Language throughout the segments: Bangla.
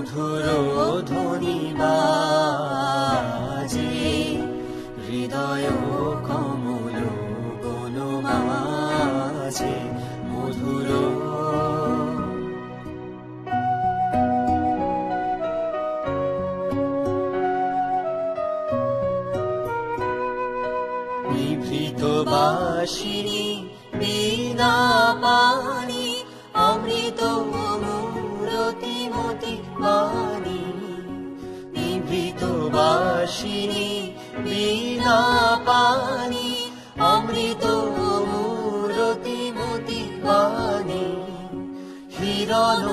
মধুর ধ্বনি বাজে হৃদয় কমল বনমাঝে মধুর নিভৃত বাঁশিনী বীণা পানি অমৃত মূরতি মতি বাণী নিভৃত বাঁশিনী বীণা পানি অমৃত মূরতি মতি বাণী হিরণ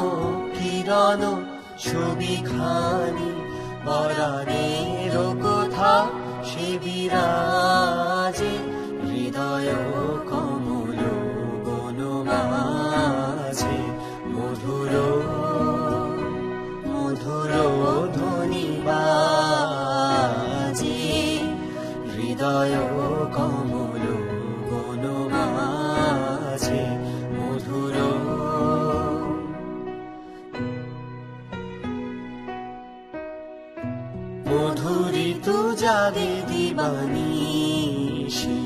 কিরণ ছবি খানি পরাণের কথা সে বিরাজে হৃদয় কমল বনমাঝে মধুর মধুর ধ্বনি বাজে হৃদয় কমল বনমাঝে মধুর মধুরিত জাগে দিবানিশি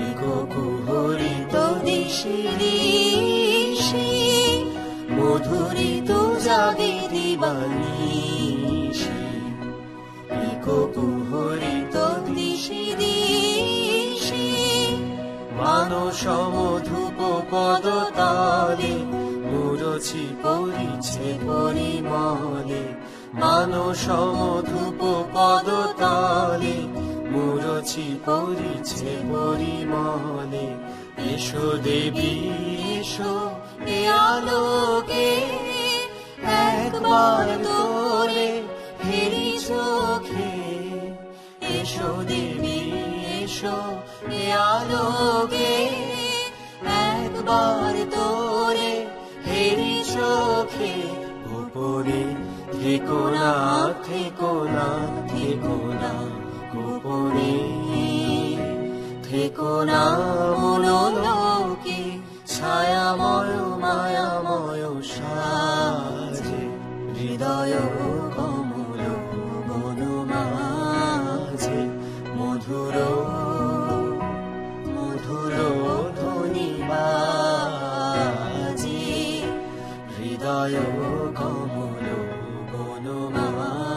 ইগো কুহরিত দিশি দিশি মধুরিত জাগে দিবানিশি ইগো কুহরিত দিশি দিশি মানস মধুপ পদতালে মুরছি পরিছে পরিমলে মানস মধুপ পদতালে মুরছি পরিছে পরিমলে এসো দেবী এসো এ আলোকে একবার তোরে হেরি চোখে এসো দেবী এসো এ আলোকে একবার তোরে হেরি চোখে উপরে থেকো না থেকো না থেকো না গোপনে থেকো না মনোলোকে ছায়াময় মায়াময় সাজে হৃদয় কমল বনমাঝে মধুর মধুর ধ্বনি বাজে হৃদয় কমল বনমাঝে